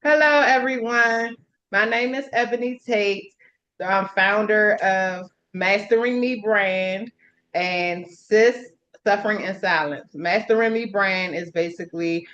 Hello, everyone. My name is Ebony Tate. I'm founder of Mastering Me brand and SIS Suffering in Silence. Mastering Me brand is basically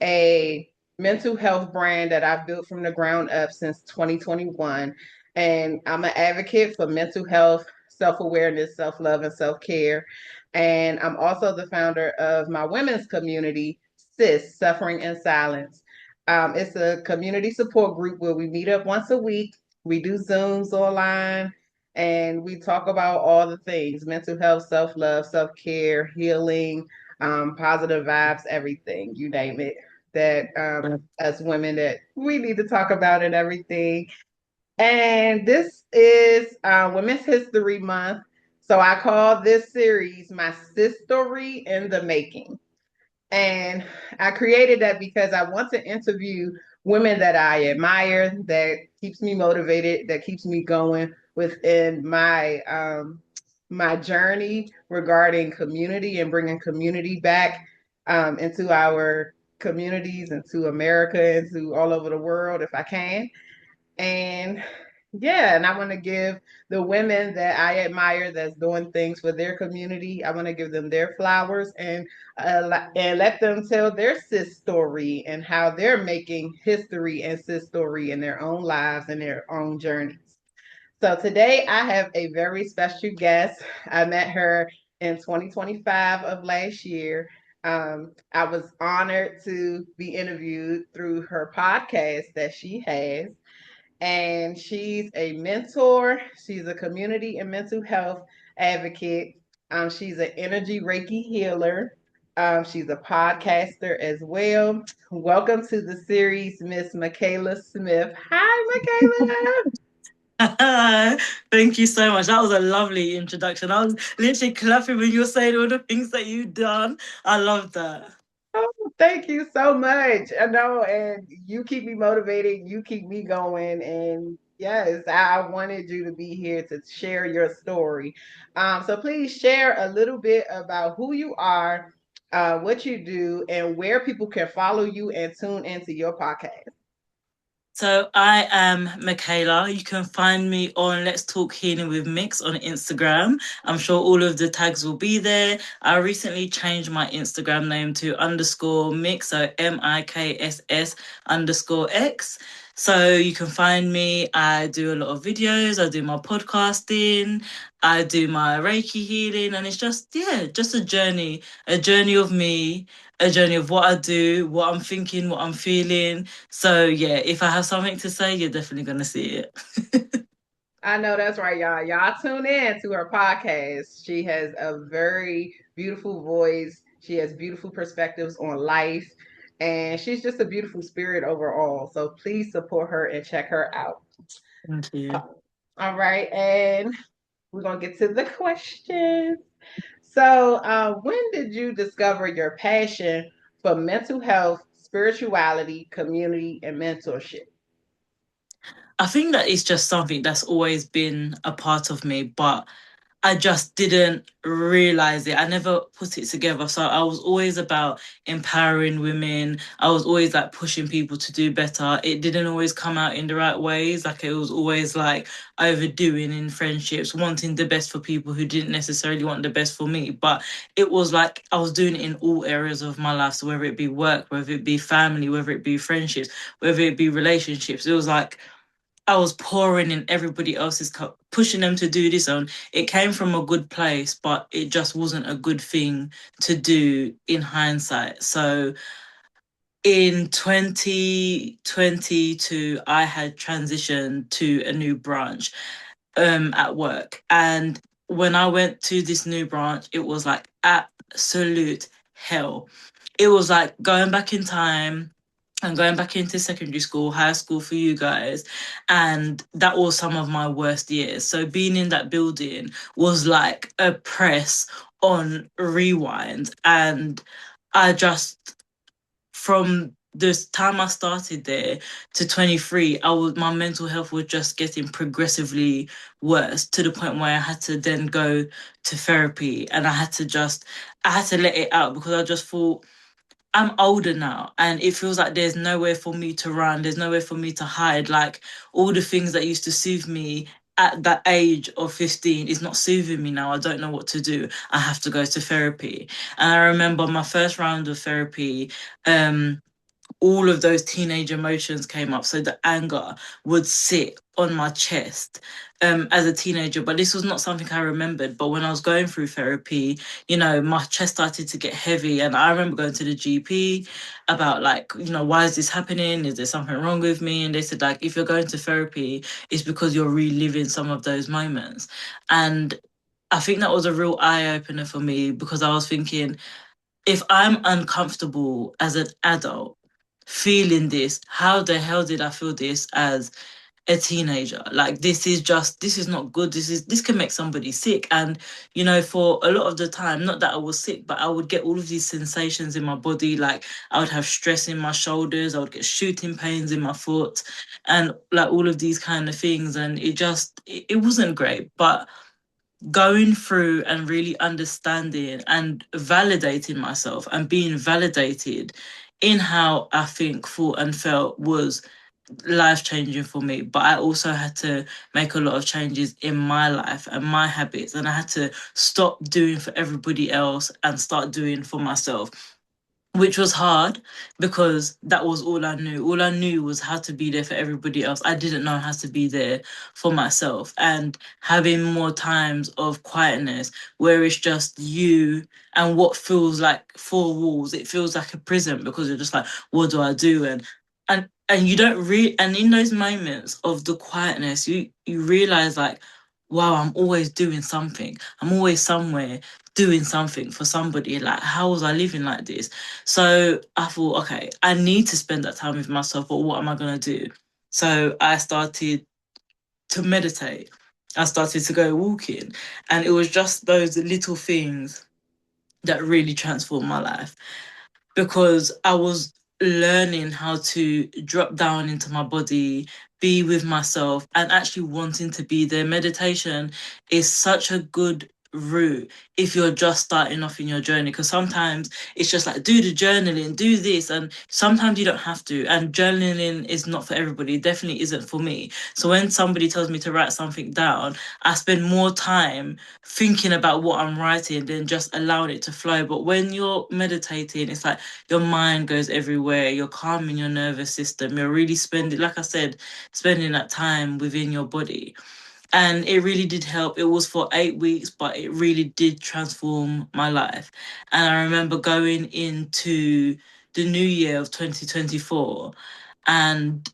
a mental health brand that I've built from the ground up since 2021. And I'm an advocate for mental health, self awareness, self love, and self care. And I'm also the founder of my women's community, SIS Suffering in Silence. It's a community support group where we meet up once a week. We do Zooms online and we talk about all the things mental health, self love, self care, healing, positive vibes, everything, you name it. That as women that we need to talk about and everything. And this is Women's History Month. So I call this series my Sis Story in the Making. And I created that because I want to interview women that I admire, that keeps me motivated, that keeps me going within my journey regarding community and bringing community back into our communities, into America, into all over the world if I can. And yeah, and I want to give the women that I admire that's doing things for their community, I want to give them their flowers and let them tell their sis story and how they're making history and sis story in their own lives and their own journeys. So today I have a very special guest. I met her in 2025 of last year. I was honored to be interviewed through her podcast that she has, and she's a mentor. She's a community and mental health advocate. She's an energy Reiki healer. She's a podcaster as well. Welcome to the series, Miss Mikhala Smith. Hi, Mikhala. Thank you so much. That was a lovely introduction. I was literally clapping when you were saying all the things that you've done. I love that. Oh, thank you so much. I know, and you keep me motivated. You keep me going. And yes, I wanted you to be here to share your story. So please share a little bit about who you are, what you do, and where people can follow you and tune into your podcast. So I am Michaela. You can find me on Let's Talk Healing with Mix on Instagram. I'm sure all of the tags will be there. I recently changed my Instagram name to underscore mix, so MIKSS underscore X. So you can find me. I do a lot of videos. I do my podcasting. I do my Reiki healing, and it's just just a journey of me, a journey of what I do, what I'm thinking, what I'm feeling. So yeah, if I have something to say, you're definitely gonna see it. I know that's right, y'all. Y'all tune in to her podcast. She has a very beautiful voice. She has beautiful perspectives on life, and she's just a beautiful spirit overall. So please support her and check her out. Thank you. All right, and we're gonna get to the questions. So, when did you discover your passion for mental health, spirituality, community, and mentorship? I think that it's just something that's always been a part of me, but I just didn't realize it. I never put it together. So I was always about empowering women. I was always like pushing people to do better. It didn't always come out in the right ways. Like it was always like overdoing in friendships, wanting the best for people who didn't necessarily want the best for me. But it was like I was doing it in all areas of my life. So whether it be work, whether it be family, whether it be friendships, whether it be relationships, it was like I was pouring in everybody else's cup, pushing them to do this on. It came from a good place, but it just wasn't a good thing to do in hindsight. So in 2022, I had transitioned to a new branch at work. And when I went to this new branch, it was like absolute hell. It was like going back in time and going back into secondary school, high school for you guys. And that was some of my worst years. So being in that building was like a press on rewind. And I just, from this time I started there to 23, my mental health was just getting progressively worse to the point where I had to then go to therapy, and I had to let it out because I just thought I'm older now and it feels like there's nowhere for me to run, there's nowhere for me to hide. Like all the things that used to soothe me at that age of 15 is not soothing me now. I don't know what to do. I have to go to therapy. And I remember my first round of therapy, um, all of those teenage emotions came up. So the anger would sit on my chest as a teenager, but this was not something I remembered. But when I was going through therapy, my chest started to get heavy. And I remember going to the GP about, like, why is this happening? Is there something wrong with me? And they said, like, if you're going to therapy, it's because you're reliving some of those moments. And I think that was a real eye opener for me because I was thinking, if I'm uncomfortable as an adult feeling this, how the hell did I feel this as a teenager? Like this is not good. This can make somebody sick. And for a lot of the time, not that I was sick, but I would get all of these sensations in my body. Like I would have stress in my shoulders, I would get shooting pains in my foot, and like all of these kind of things. And it wasn't great. But going through and really understanding and validating myself and being validated in how I think, thought, and felt was life changing for me. But I also had to make a lot of changes in my life and my habits, and I had to stop doing for everybody else and start doing for myself, which was hard because that was all I knew. All I knew was how to be there for everybody else. I didn't know how to be there for myself. And having more times of quietness where it's just you and what feels like four walls, it feels like a prison because you're just like, what do I do? And you don't and in those moments of the quietness, you realize, like, wow, I'm always doing something. I'm always somewhere doing something for somebody. Like, how was I living like this? So I thought, okay, I need to spend that time with myself, but what am I going to do? So I started to meditate. I started to go walking. And it was just those little things that really transformed my life because I was learning how to drop down into my body, be with myself, and actually wanting to be there. Meditation is such a good route if you're just starting off in your journey, because sometimes it's just like, do the journaling, do this, and sometimes you don't have to. And journaling is not for everybody, it definitely isn't for me. So when somebody tells me to write something down, I spend more time thinking about what I'm writing than just allowing it to flow. But when you're meditating, it's like your mind goes everywhere, you're calming your nervous system, you're really spending, like I said, spending that time within your body. And it really did help. It was for 8 weeks, but it really did transform my life. And I remember going into the new year of 2024, and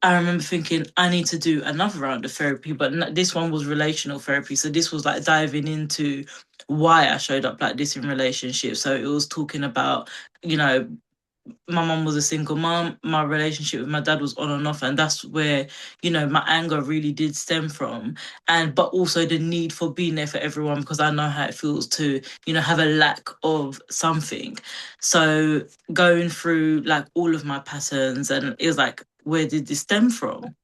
I remember thinking, I need to do another round of therapy, but this one was relational therapy. So this was like diving into why I showed up like this in relationships. So it was talking about, you know, my mum was a single mum. My relationship with my dad was on and off, and that's where my anger really did stem from. And but also the need for being there for everyone because I know how it feels to have a lack of something. So going through like all of my patterns, and it was like, where did this stem from?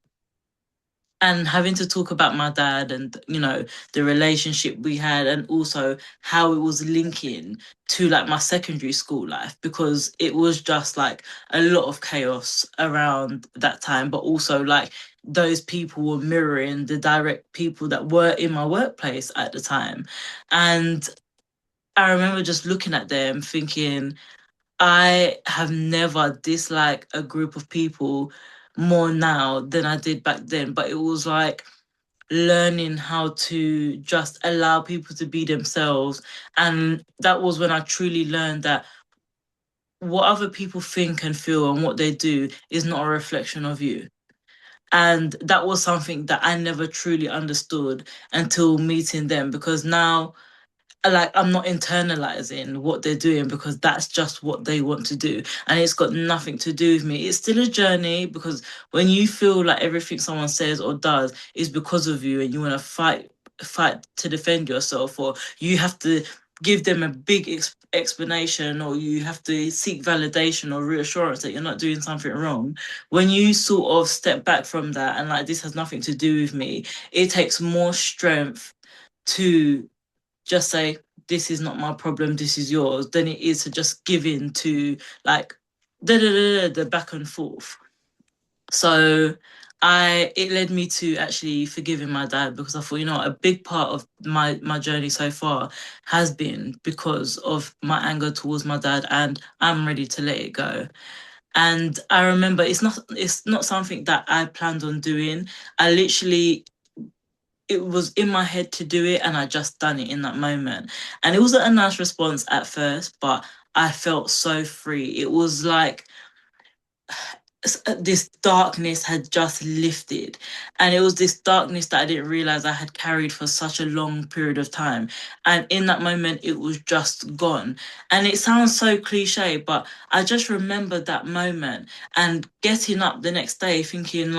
And having to talk about my dad and the relationship we had, and also how it was linking to like my secondary school life, because it was just like a lot of chaos around that time, but also like those people were mirroring the direct people that were in my workplace at the time. And I remember just looking at them thinking, I have never disliked a group of people more now than I did back then. But it was like learning how to just allow people to be themselves. And that was when I truly learned that what other people think and feel and what they do is not a reflection of you. And that was something that I never truly understood until meeting them, because now, like, I'm not internalizing what they're doing because that's just what they want to do, and it's got nothing to do with me. It's still a journey, because when you feel like everything someone says or does is because of you and you want to fight to defend yourself, or you have to give them a big explanation, or you have to seek validation or reassurance that you're not doing something wrong, when you sort of step back from that and like, this has nothing to do with me, it takes more strength to just say, this is not my problem, this is yours, than it is to just give in to like the back and forth. So it led me to actually forgiving my dad, because I thought, a big part of my journey so far has been because of my anger towards my dad, and I'm ready to let it go. And I remember it's not something that I planned on doing. I literally, it was in my head to do it, and I just done it in that moment. And it wasn't a nice response at first, but I felt so free. It was like this darkness had just lifted, and it was this darkness that I didn't realize I had carried for such a long period of time, and in that moment it was just gone. And it sounds so cliche, but I just remember that moment and getting up the next day thinking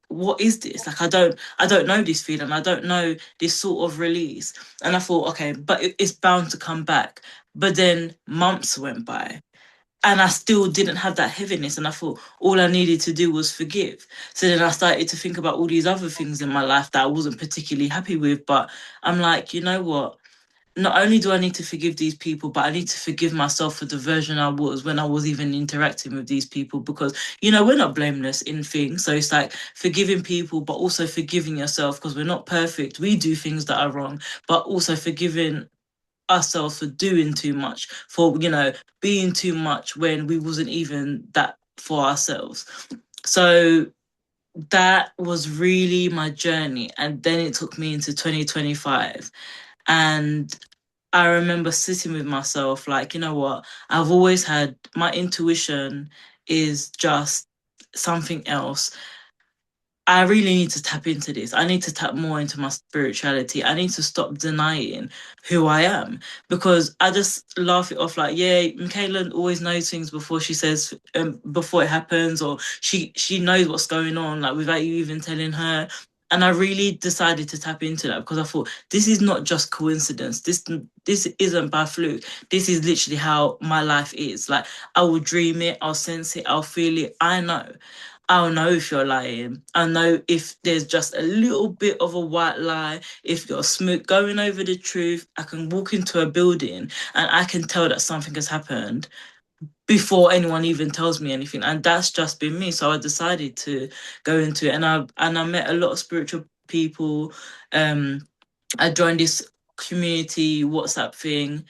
what is this? Like, I don't know this feeling, I don't know this sort of release. And I thought, okay, but it's bound to come back. But then months went by, and I still didn't have that heaviness. And I thought all I needed to do was forgive. So then I started to think about all these other things in my life that I wasn't particularly happy with. But I'm like, you know what? Not only do I need to forgive these people, but I need to forgive myself for the version I was when I was even interacting with these people. Because, we're not blameless in things. So it's like forgiving people, but also forgiving yourself, because we're not perfect. We do things that are wrong, but also forgiving ourselves for doing too much, for being too much when we wasn't even that for ourselves. So that was really my journey, and then it took me into 2025. And I remember sitting with myself like, you know what, I've always had my intuition is just something else. I really need to tap into this. I need to tap more into my spirituality. I need to stop denying who I am, because I just laugh it off like, yeah, Michaela always knows things before she says, before it happens, or she knows what's going on, like without you even telling her. And I really decided to tap into that, because I thought this is not just coincidence. This isn't by fluke. This is literally how my life is. Like, I will dream it, I'll sense it, I'll feel it. I know. I'll know if you're lying. I know if there's just a little bit of a white lie, if you're smooth going over the truth. I can walk into a building and I can tell that something has happened before anyone even tells me anything. And that's just been me. So I decided to go into it, and I met a lot of spiritual people. Um I joined this community WhatsApp thing,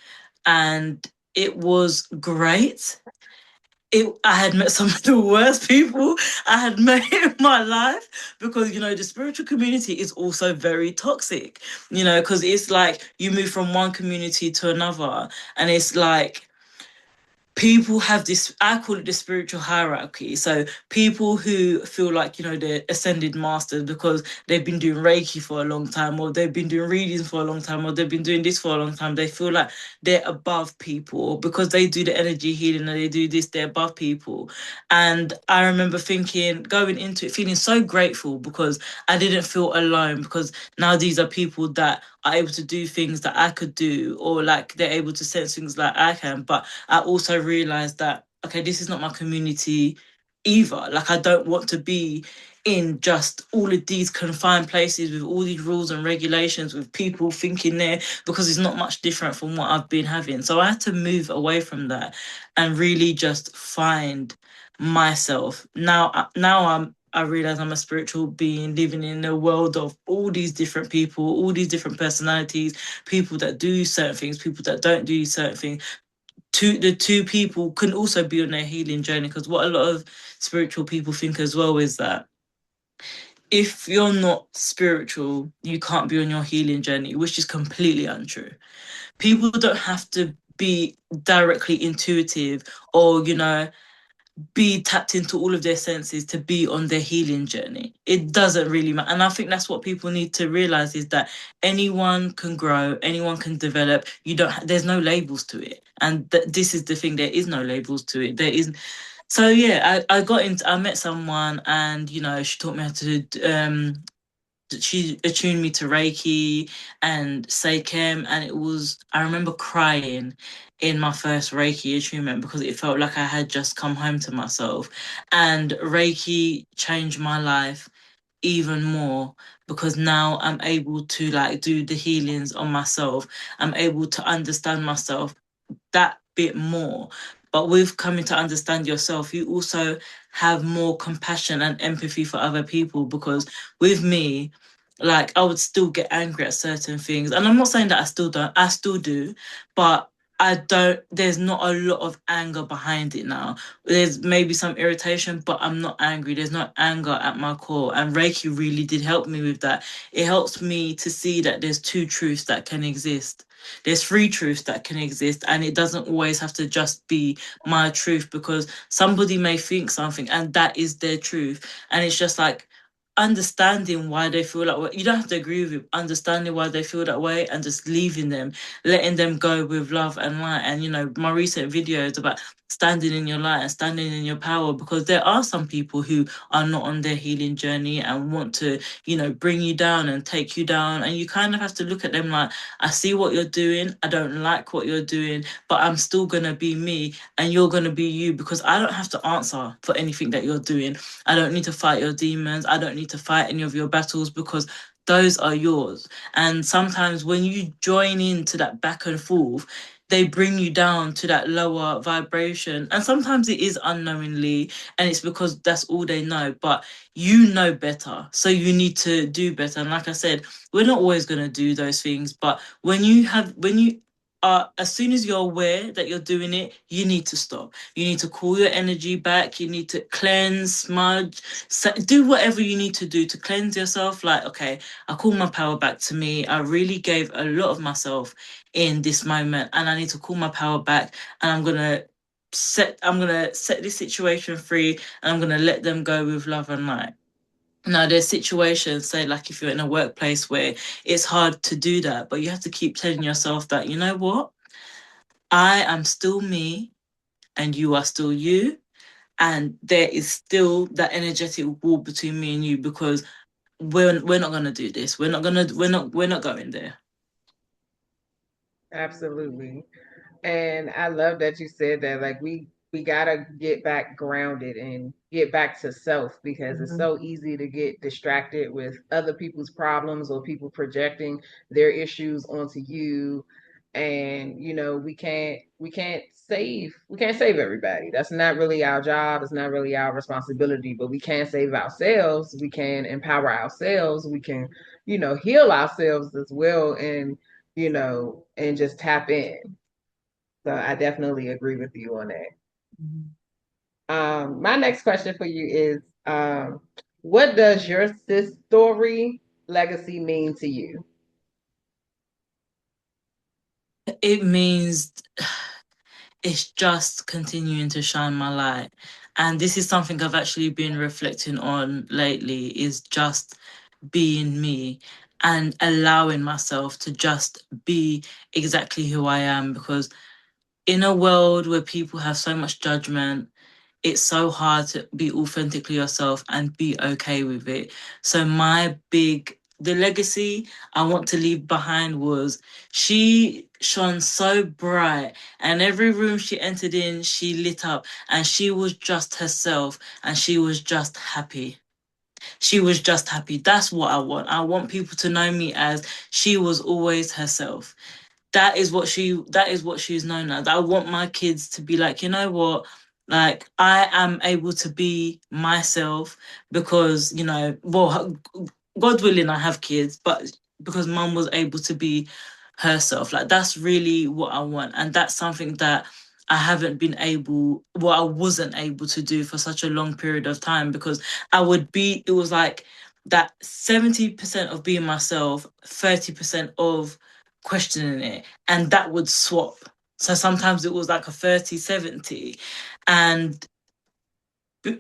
and it was great. I had met some of the worst people I had met in my life, because the spiritual community is also very toxic. Because it's like you move from one community to another, and it's like people have this, I call it the spiritual hierarchy. So people who feel like they're ascended masters because they've been doing Reiki for a long time, or they've been doing readings for a long time, or they've been doing this for a long time. They feel like they're above people because they do the energy healing and they do this, they're above people. And I remember thinking, going into it feeling so grateful, because I didn't feel alone, because now these are people that are able to do things that I could do, or like they're able to sense things like I can. But I also realized that, okay, this is not my community either. Like, I don't want to be in just all of these confined places with all these rules and regulations, with people thinking there, because it's not much different from what I've been having. So I had to move away from that and really just find myself. I realize I'm a spiritual being living in a world of all these different people, all these different personalities, people that do certain things, people that don't do certain things. The two people can also be on their healing journey, because what a lot of spiritual people think as well is that if you're not spiritual, you can't be on your healing journey, which is completely untrue. People don't have to be directly intuitive, or be tapped into all of their senses to be on their healing journey. It doesn't really matter. And I think that's what people need to realize, is that anyone can grow, anyone can develop. There's no labels to it. And this is the thing, there is no labels to it. There is. So yeah, I met someone, and she taught me how to she attuned me to Reiki and Seikem, and I remember crying in my first Reiki attunement, because it felt like I had just come home to myself. And Reiki changed my life even more, because now I'm able to like do the healings on myself. I'm able to understand myself that bit more. But with coming to understand yourself, you also have more compassion and empathy for other people. Because with me, like I would still get angry at certain things. And I'm not saying that I still don't, I still do, but I don't, there's not a lot of anger behind it now. There's maybe some irritation, but I'm not angry. There's no anger at my core. And Reiki really did help me with that. It helps me to see that there's two truths that can exist. There's three truths that can exist, and it doesn't always have to just be my truth, because somebody may think something and that is their truth. And it's just like understanding why they feel that way. You don't have to agree with it, understanding why they feel that way and just leaving them, letting them go with love and light. And my recent videos about standing in your light and standing in your power, because there are some people who are not on their healing journey and want to, bring you down and take you down. And you kind of have to look at them like, I see what you're doing. I don't like what you're doing, but I'm still going to be me and you're going to be you, because I don't have to answer for anything that you're doing. I don't need to fight your demons. I don't need to fight any of your battles, because those are yours. And sometimes when you join into that back and forth, they bring you down to that lower vibration. And sometimes it is unknowingly, and it's because that's all they know. But you know better. So you need to do better. And like I said, we're not always going to do those things. But when you are, as soon as you're aware that you're doing it, you need to stop. You need to call your energy back. You need to cleanse, smudge, do whatever you need to do to cleanse yourself. Like, okay, I call my power back to me. I really gave a lot of myself in this moment, and I need to call my power back. And I'm gonna set this situation free, and I'm gonna let them go with love and light. Now, there's situations, say, like if you're in a workplace where it's hard to do that, but you have to keep telling yourself that, you know what? I am still me and you are still you, and there is still that energetic wall between me and you, because we're not gonna do this. We're not going there. Absolutely. And I love that you said that. Like we gotta get back grounded and get back to self, because it's Mhm. so easy to get distracted with other people's problems or people projecting their issues onto you. And we can't save everybody. That's not really our job. It's not really our responsibility. But we can save ourselves. We can empower ourselves. We can, heal ourselves as well, and just tap in. So I definitely agree with you on that. Mhm. My next question for you is, what does your sis story legacy mean to you? It means it's just continuing to shine my light. And this is something I've actually been reflecting on lately, is just being me and allowing myself to just be exactly who I am. Because in a world where people have so much judgment, it's so hard to be authentically yourself and be okay with it. So the legacy I want to leave behind was, she shone so bright, and every room she entered in, she lit up, and she was just herself, and she was just happy. She was just happy. That's what I want. I want people to know me as, she was always herself. That is what she's known as. I want my kids to be like, you know what? Like, I am able to be myself, because, well, God willing, I have kids, but because mum was able to be herself. Like, that's really what I want. And that's something that I wasn't able to do for such a long period of time, because it was like that 70% of being myself, 30% of questioning it, and that would swap. So sometimes it was like a 30-70, and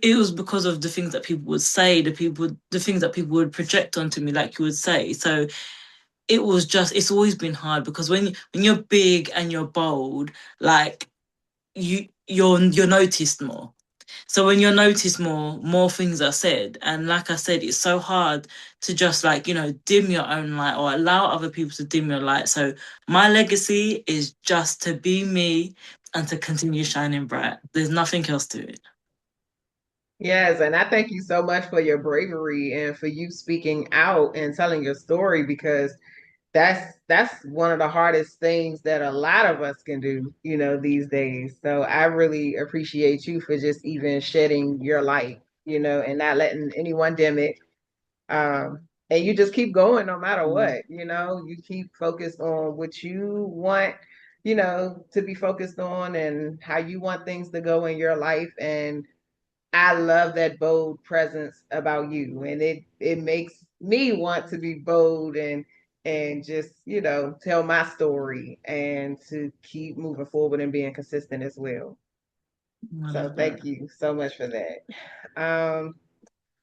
it was because of the things that people would say, the things that people would project onto me, like you would say. So it's always been hard, because when you're big and you're bold, like, you're noticed more. So when you're noticed more, more things are said. And like I said, it's so hard to just, like, dim your own light or allow other people to dim your light. So my legacy is just to be me and to continue shining bright. There's nothing else to it. Yes, and I thank you so much for your bravery and for you speaking out and telling your story because that's one of the hardest things that a lot of us can do, these days. So I really appreciate you for just even shedding your light, and not letting anyone dim it. And you just keep going no matter Mm. what, you keep focused on what you want, to be focused on and how you want things to go in your life. And I love that bold presence about you. And it makes me want to be bold and just, tell my story and to keep moving forward and being consistent as well. I So love that. thank you so much for that. Um,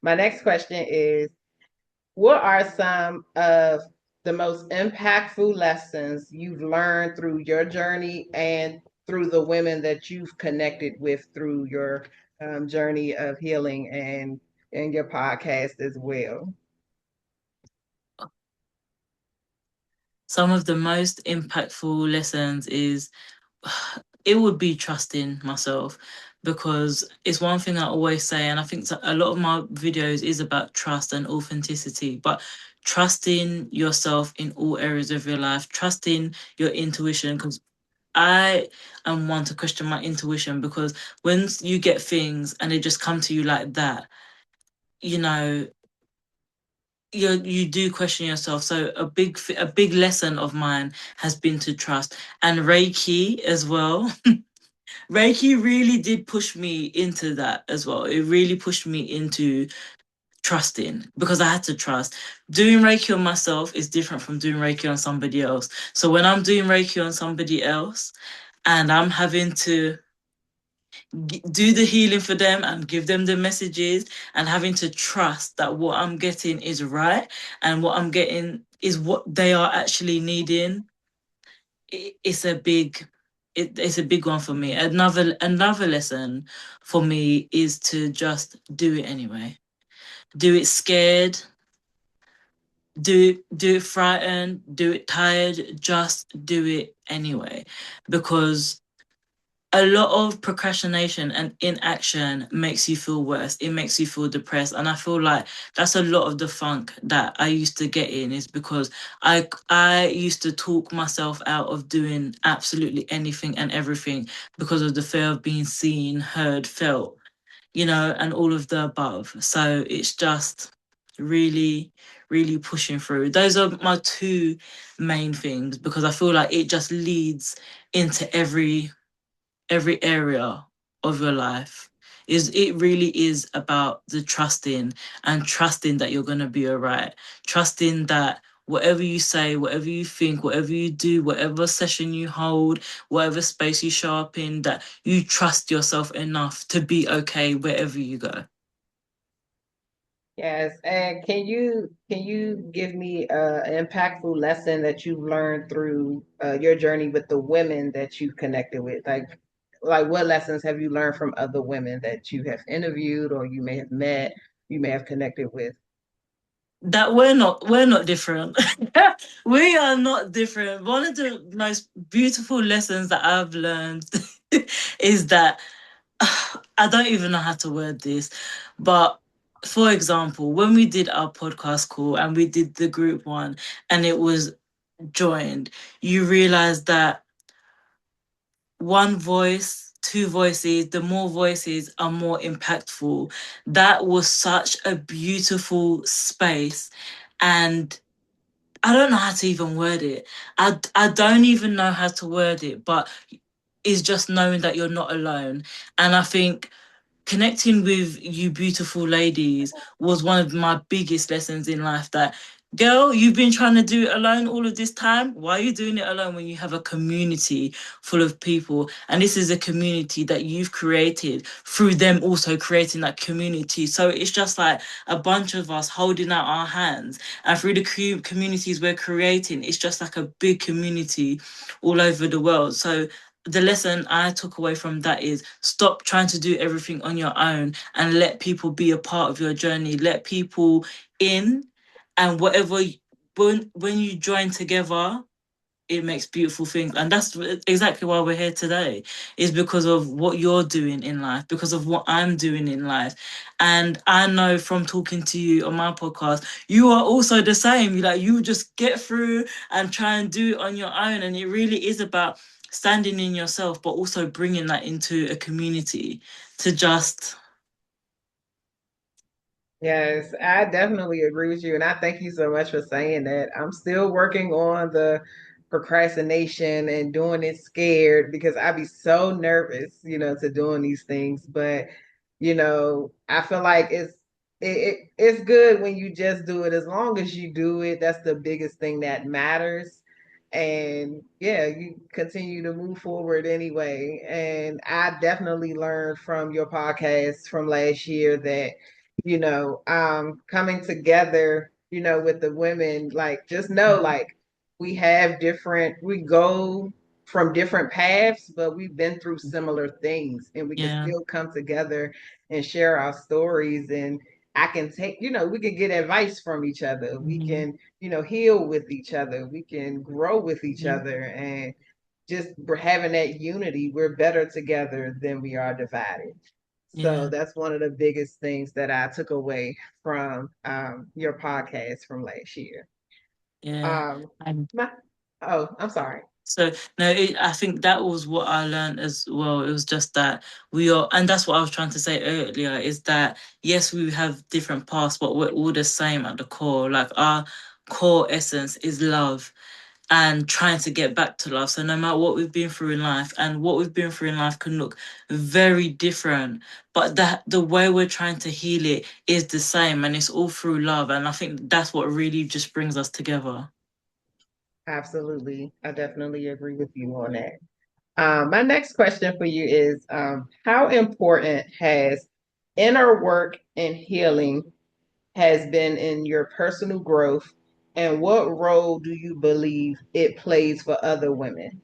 my next question is, what are some of the most impactful lessons you've learned through your journey and through the women that you've connected with through your journey of healing and your podcast as well? Some of the most impactful lessons is it would be trusting myself, because it's one thing I always say, and I think a lot of my videos is about trust and authenticity, but trusting yourself in all areas of your life, trusting your intuition, because I am one to question my intuition, because when you get things and they just come to you like that, you know, you do question yourself. So a big lesson of mine has been to trust, and Reiki as well. Reiki really did push me into that as well. It really pushed me into trusting, because I had to trust. Doing Reiki on myself is different from doing Reiki on somebody else. So when I'm doing Reiki on somebody else and I'm having to do the healing for them and give them the messages, and having to trust that what I'm getting is right and what I'm getting is what they are actually needing, it's a big it's a big one for me. Another lesson for me is to just do it anyway. Do it scared, do it frightened, do it tired, just do it anyway. Because a lot of procrastination and inaction makes you feel worse. It makes you feel depressed. And I feel like that's a lot of the funk that I used to get in, is because I used to talk myself out of doing absolutely anything and everything because of the fear of being seen, heard, felt, and all of the above. So it's just really, really pushing through. Those are my two main things, because I feel like it just leads into every area of your life. Is it really is about the trusting, and trusting that you're going to be all right, trusting that whatever you say, whatever you think, whatever you do, whatever session you hold, whatever space you show up in, that you trust yourself enough to be okay wherever you go. Yes, and can you give me an impactful lesson that you've learned through your journey with the women that you've connected with? Like what lessons have you learned from other women that you have interviewed or you may have met, you may have connected with? That we're not different. We are not different. One of the most beautiful lessons that I've learned is that I don't even know how to word this, but for example, when we did our podcast call and we did the group one and it was joined, you realize that one voice, two voices, the more voices are more impactful. That was such a beautiful space. And I don't know how to even word it. I don't even know how to word it, but it's just knowing that you're not alone. And I think connecting with you beautiful ladies was one of my biggest lessons in life. That, girl, you've been trying to do it alone all of this time. Why are you doing it alone when you have a community full of people? And this is a community that you've created through them also creating that community. So it's just like a bunch of us holding out our hands, and through the communities we're creating, it's just like a big community all over the world. So the lesson I took away from that is stop trying to do everything on your own and let people be a part of your journey. Let people in, and when you join together, it makes beautiful things. And that's exactly why we're here today, is because of what you're doing in life, because of what I'm doing in life. And I know from talking to you on my podcast, you are also the same. Like, you just get through and try and do it on your own. And it really is about standing in yourself, but also bringing that into a community to just, Yes, I definitely agree with you. And I thank you so much for saying that. I'm still working on the procrastination and doing it scared because I'd be so nervous, to doing these things. But, I feel like it's good when you just do it. As long as you do it, that's the biggest thing that matters. And yeah, you continue to move forward anyway. And I definitely learned from your podcast from last year that coming together, with the women, like just know like we go from different paths, but we've been through similar things and we can yeah, still come together and share our stories. And I can take, we can get advice from each other. We mhm, can, heal with each other. We can grow with each mhm, other. And just we're having that unity. We're better together than we are divided. So yeah, that's one of the biggest things that I took away from your podcast from last year. yeah. Um, And my, oh, I'm sorry. so no, I think that was what I learned as well. It was just that we are, and that's what I was trying to say earlier, is that yes, we have different paths, but we're all the same at the core. Like, our core essence is love and trying to get back to love. So no matter what we've been through in life, and what we've been through in life can look very different, but that the way we're trying to heal it is the same, and it's all through love. And I think that's what really just brings us together. Absolutely. I definitely agree with you on that. My next question for you is how important has inner work and healing has been in your personal growth, and what role do you believe it plays for other women?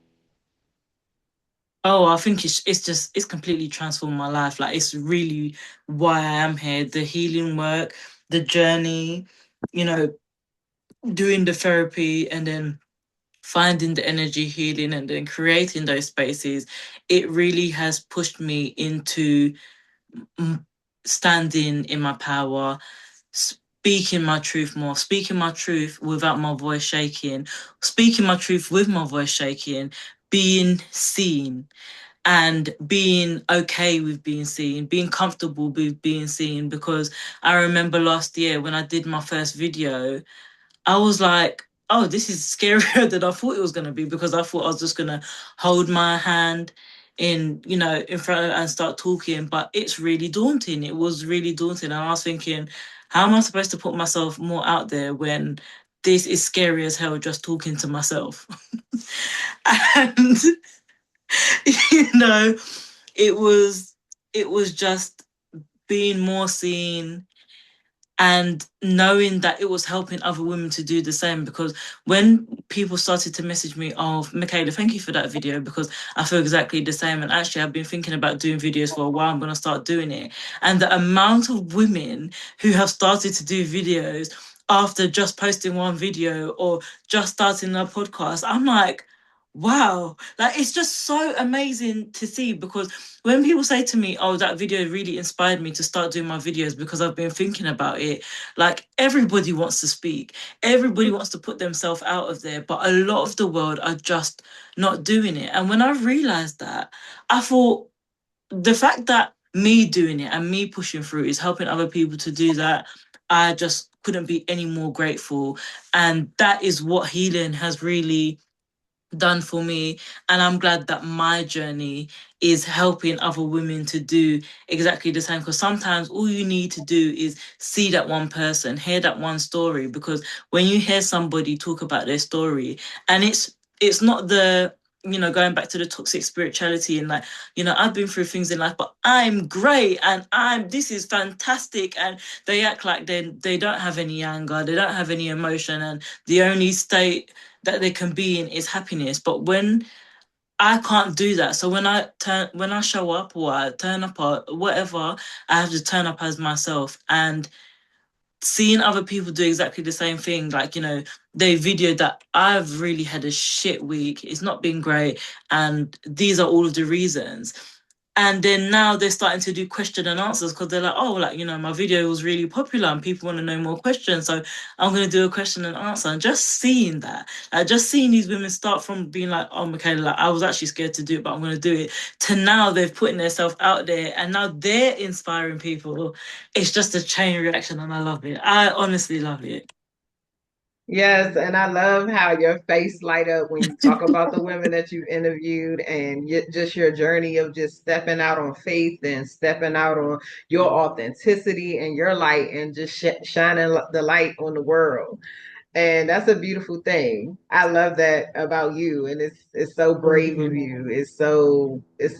Oh, I think it's completely transformed my life. Like, it's really why I am here. The healing work, the journey, you know, doing the therapy, and then finding the energy healing, and then creating those spaces. It really has pushed me into mm, standing in my power, speaking my truth more, speaking my truth without my voice shaking, speaking my truth with my voice shaking, being seen, and being okay with being seen, being comfortable with being seen. Because I remember last year when I did my first video, I was like, oh, this is scarier than I thought it was going to be, because I thought I was just going to hold my hand in front of and start talking. But it's really daunting. It was really daunting. And I was thinking, how am I supposed to put myself more out there when this is scary as hell just talking to myself? And, you know, it was, it was just being more seen, and knowing that it was helping other women to do the same. Because when people started to message me, oh, Michaela, thank you for that video, because I feel exactly the same, and actually I've been thinking about doing videos for a while, I'm going to start doing it. And the amount of women who have started to do videos after just posting one video or just starting a podcast, I'm like, wow, like, it's just so amazing to see. Because when people say to me, oh, that video really inspired me to start doing my videos because I've been thinking about it, like, everybody wants to speak, everybody wants to put themselves out of there, but a lot of the world are just not doing it. And when I realized that, I thought, the fact that me doing it and me pushing through is helping other people to do that, I just couldn't be any more grateful. And that is what healing has really done for me. And I'm glad that my journey is helping other women to do exactly the same. Because sometimes all you need to do is see that one person, hear that one story. Because when you hear somebody talk about their story, and it's not the, going back to the toxic spirituality, and like, I've been through things in life, but I'm great, and this is fantastic. And they act like they don't have any anger, they don't have any emotion, and the only state that they can be in is happiness. But when I can't do that, so when I show up, or I turn up, or whatever, I have to turn up as myself. And seeing other people do exactly the same thing, like, they videoed that I've really had a shit week, it's not been great, and these are all of the reasons. And then now they're starting to do question and answers because they're like, oh, like, my video was really popular and people want to know more questions. So I'm going to do a question and answer. And just seeing that, like, just seeing these women start from being like, oh, Michaela, like, I was actually scared to do it, but I'm going to do it, to now they've putting themselves out there and now they're inspiring people. It's just a chain reaction and I love it. I honestly love it. Yes, and I love how your face light up when you talk about the women that you interviewed and just your journey of just stepping out on faith and stepping out on your authenticity and your light and just shining the light on the world. And that's a beautiful thing. I love that about you, and it's so Thank brave of you. you. It's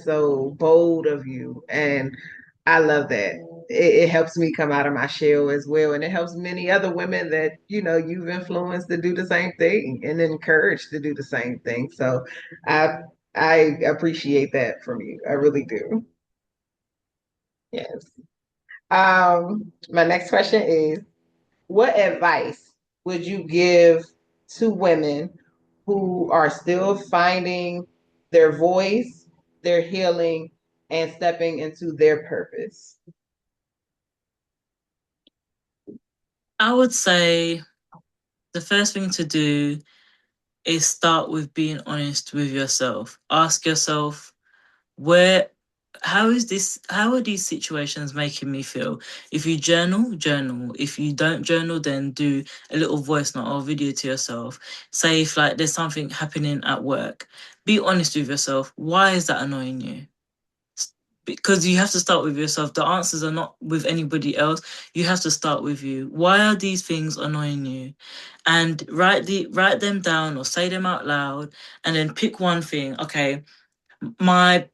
so bold of you, and I love that. It helps me come out of my shell as well, and it helps many other women that you've influenced to do the same thing and encouraged to do the same thing. So, I I appreciate that from you. I really do. Yes. My next question is, what advice would you give to women who are still finding their voice, their healing, and stepping into their purpose? I would say the first thing to do is start with being honest with yourself. Ask yourself, where how are these situations making me feel? If you journal. If you don't journal, then do a little voice note or video to yourself. Say if like there's something happening at work, be honest with yourself. Why is that annoying you? Because you have to start with yourself. The answers are not with anybody else. You have to start with you. Why are these things annoying you? And write them down or say them out loud, and then pick one thing. Okay, my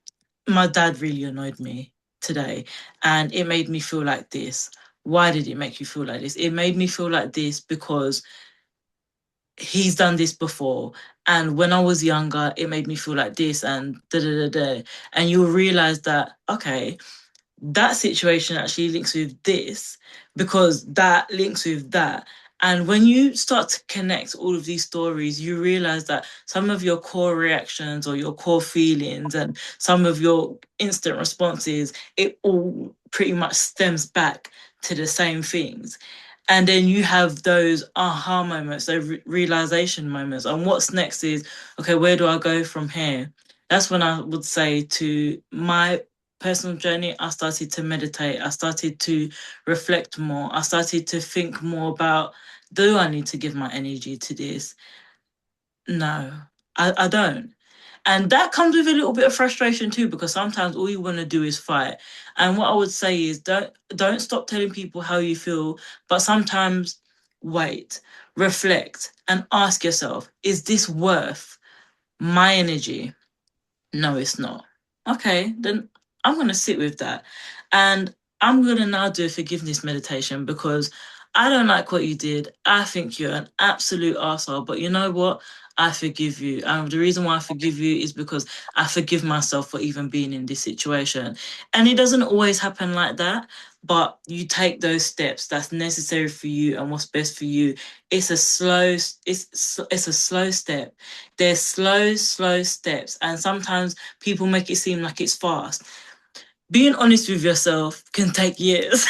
my dad really annoyed me today, and it made me feel like this. Why did it make you feel like this? It made me feel like this because he's done this before, and when I was younger it made me feel like this, and da da da da. And you'll realize that, okay, that situation actually links with this because that links with that. And when you start to connect all of these stories, you realize that some of your core reactions or your core feelings and some of your instant responses, it all pretty much stems back to the same things. And then you have those aha moments, those realization moments. And what's next is, okay, where do I go from here? That's when I would say to my personal journey, I started to meditate. I started to reflect more. I started to think more about, do I need to give my energy to this? No, I don't. And that comes with a little bit of frustration too, because sometimes all you want to do is fight. And what I would say is don't stop telling people how you feel, but sometimes wait, reflect, and ask yourself, is this worth my energy? No, it's not. Okay, then I'm going to sit with that. And I'm going to now do a forgiveness meditation because I don't like what you did. I think you're an absolute arsehole. But you know what? I forgive you. And the reason why I forgive you is because I forgive myself for even being in this situation. And it doesn't always happen like that, but you take those steps that's necessary for you and what's best for you. It's a slow step. There's slow steps, and sometimes people make it seem like it's fast. Being honest with yourself can take years.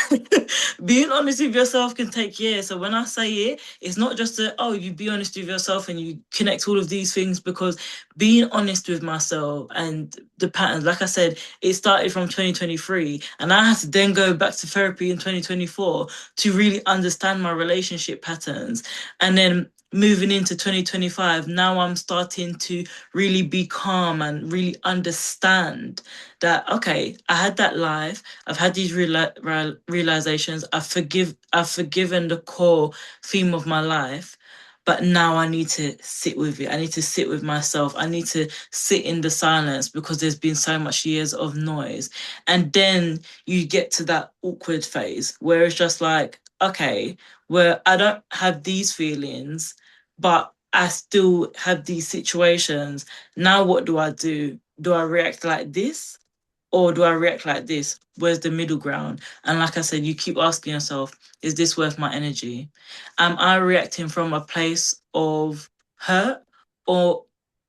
Being honest with yourself can take years. So when I say it, it's not just you be honest with yourself and you connect all of these things, because being honest with myself and the patterns, like I said, it started from 2023, and I had to then go back to therapy in 2024 to really understand my relationship patterns. And then moving into 2025, now I'm starting to really be calm and really understand that, okay, I had that life, I've had these realizations, I've forgiven the core theme of my life, but now I need to sit with it. I need to sit with myself. I need to sit in the silence because there's been so much years of noise. And then you get to that awkward phase where it's just like, okay, where I don't have these feelings, but I still have these situations. Now what do I do? Do I react like this? or do I react like this? Where's the middle ground? And like I said, you keep asking yourself, is this worth my energy? Am I reacting from a place of hurt, or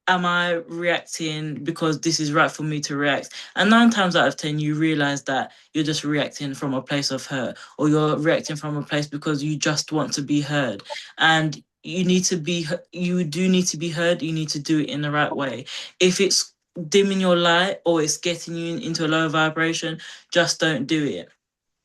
am I reacting because this is right for me to react? And 9 times out of 10, you realize that you're just reacting from a place of hurt, or you're reacting from a place because you just want to be heard. And you do need to be heard. You need to do it in the right way. If it's dimming your light or it's getting you into a lower vibration, just don't do it.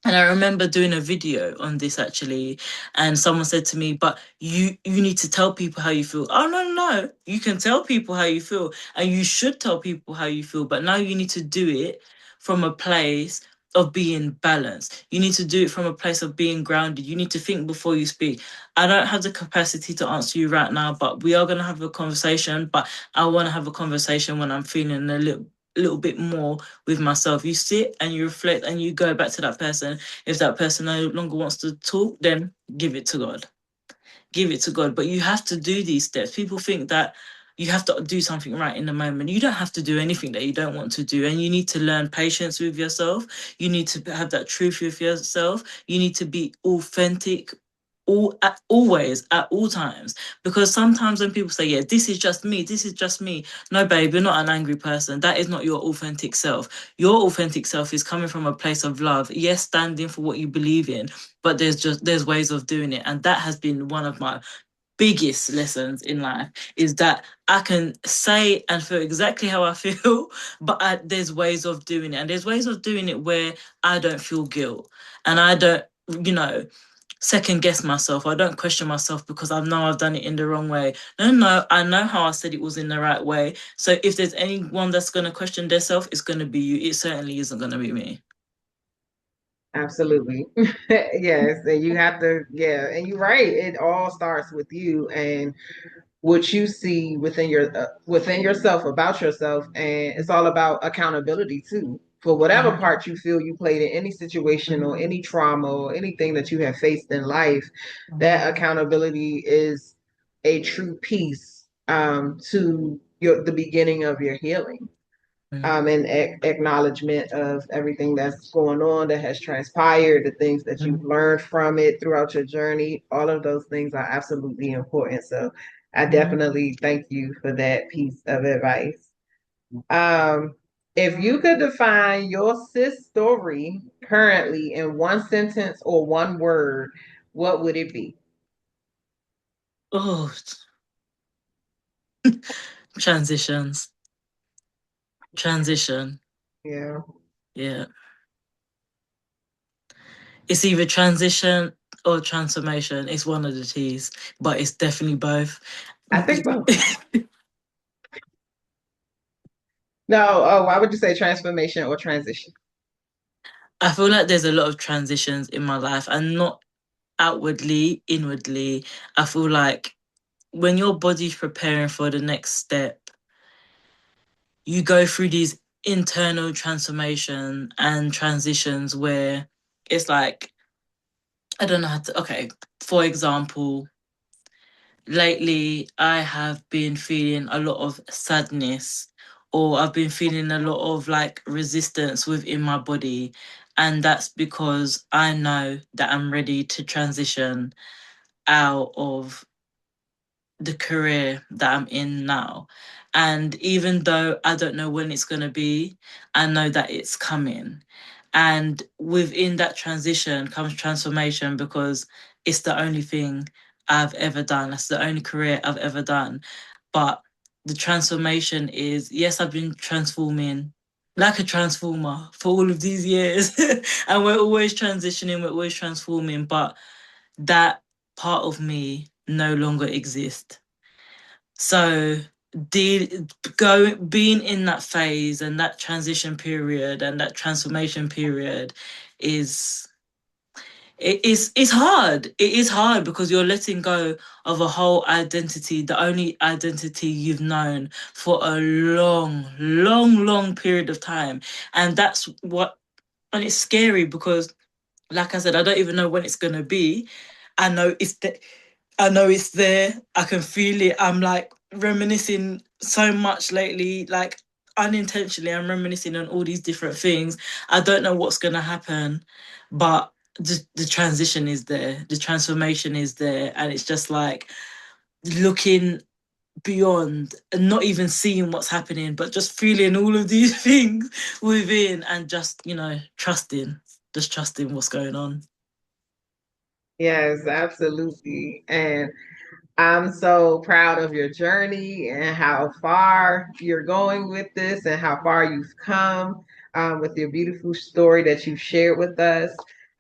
And I remember doing a video on this actually, and someone said to me, "But you need to tell people how you feel." Oh no, no, no! You can tell people how you feel, and you should tell people how you feel. But now you need to do it from a place of being balanced. You need to do it from a place of being grounded. You need to think before you speak. I don't have the capacity to answer you right now, but we are gonna have a conversation. But I want to have a conversation when I'm feeling a little bit more with myself. You sit and you reflect and you go back to that person. If that person no longer wants to talk, then give it to God. Give it to God. But you have to do these steps. People think that you have to do something right in the moment. You don't have to do anything that you don't want to do. And you need to learn patience with yourself. You need to have that truth with yourself. You need to be authentic always at all times, because sometimes when people say, yeah, this is just me, this is just me, no babe, you're not an angry person. That is not your authentic self. Your authentic self is coming from a place of love, yes, standing for what you believe in, but there's ways of doing it. And that has been one of my biggest lessons in life, is that I can say and feel exactly how I feel, but there's ways of doing it, and there's ways of doing it where I don't feel guilt, and I don't, you know, second guess myself. I don't question myself because I know I've done it in the wrong way. No, no, I know how I said it was in the right way. So if there's anyone that's going to question themselves, it's going to be you. It certainly isn't going to be me. Absolutely. Yes. And you have to, yeah. And you're right. It all starts with you and what you see within yourself about yourself, and it's all about accountability too for whatever Mhm, part you feel you played in any situation or any trauma or anything that you have faced in life. mhm, That accountability is a true piece to the beginning of your healing, mhm, and acknowledgement of everything that's going on that has transpired, the things that you've mhm, learned from it throughout your journey. All of those things are absolutely important. So I mhm. definitely thank you for that piece of advice. Um, if you could define your sis story currently in one sentence or one word, what would it be? Oh, transitions. Transition. Yeah, Yeah. It's either transition or transformation. It's one of the T's, but it's definitely both. I think so. No, oh, why would you say transformation or transition? I feel like there's a lot of transitions in my life, and not outwardly, inwardly. I feel like when your body's preparing for the next step, you go through these internal transformation and transitions where it's like, I don't know how to, okay, for example, lately I have been feeling a lot of sadness, or I've been feeling a lot of like resistance within my body. And that's because I know that I'm ready to transition out of the career that I'm in now. And even though I don't know when it's going to be, I know that it's coming. And within that transition comes transformation, because it's the only thing I've ever done. That's the only career I've ever done. But the transformation is, yes, I've been transforming like a transformer for all of these years. And we're always transitioning, we're always transforming. But that part of me no longer exists. So being in that phase and that transition period and that transformation period is it's hard. It is hard because you're letting go of a whole identity, the only identity you've known for a long, long, long period of time. And that's what, and it's scary because, like I said, I don't even know when it's gonna be. I know it's I know it's there. I can feel it. I'm like reminiscing so much lately. Like unintentionally I'm reminiscing on all these different things. I don't know what's gonna happen, but the transition is there, the transformation is there, and it's just like looking beyond and not even seeing what's happening, but just feeling all of these things within and just, trusting, just trusting what's going on. Yes, absolutely. And I'm so proud of your journey and how far you're going with this and how far you've come with your beautiful story that you've shared with us.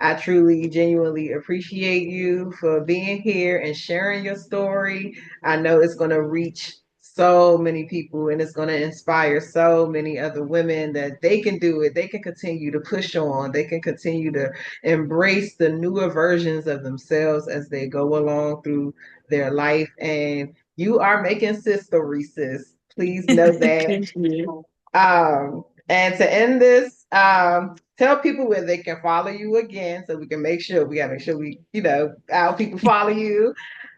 I truly, genuinely appreciate you for being here and sharing your story. I know it's going to reach so many people and it's going to inspire so many other women that they can do it. They can continue to push on. They can continue to embrace the newer versions of themselves as they go along through their life. And you are making sister sis. Please know that. Thank you. And to end this, tell people where they can follow you again so we can make sure we gotta make sure we, our people follow you.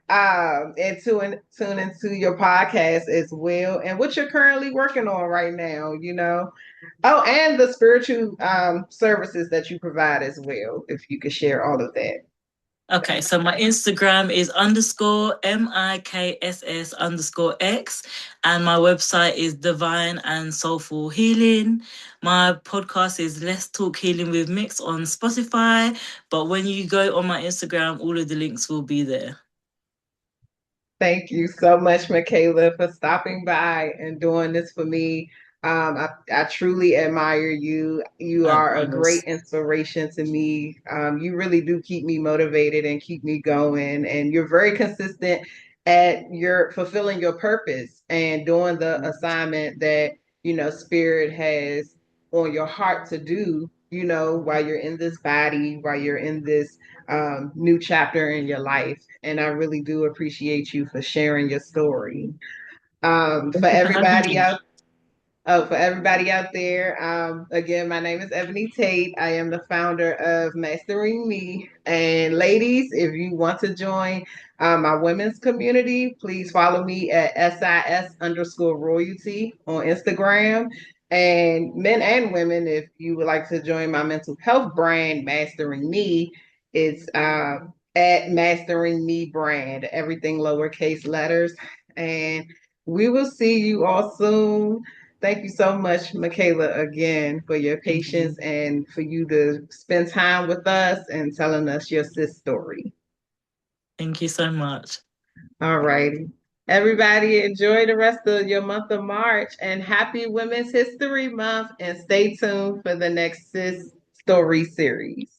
And tune into your podcast as well and what you're currently working on right now. Oh, and the spiritual services that you provide as well, if you could share all of that. Okay, so my Instagram is underscore MIKSS underscore X, and my website is Divine and Soulful Healing. My podcast is Let's Talk Healing with Mix on Spotify, but when you go on my Instagram, all of the links will be there. Thank you so much, Mikhala, for stopping by and doing this for me. I truly admire you. You are a great Likewise. inspiration to me. You really do keep me motivated and keep me going. And you're very consistent at your fulfilling your purpose and doing the assignment that, Spirit has on your heart to do, while you're in this body, while you're in this new chapter in your life. And I really do appreciate you for sharing your story. Um, Thank for you for having everybody me. out Oh, for everybody out there, again, my name is Ebony Tate. I am the founder of Mastering Me. And ladies, if you want to join my women's community, please follow me at SIS_royalty on Instagram. And men and women, if you would like to join my mental health brand, Mastering Me, it's at Mastering Me brand, everything lowercase letters. And we will see you all soon. Thank you so much, Mikhala, again, for your Thank patience you. and for you to spend time with us and telling us your sis story. Thank you so much. All righty. Everybody, enjoy the rest of your month of March and happy Women's History Month. And stay tuned for the next Sis Story Series.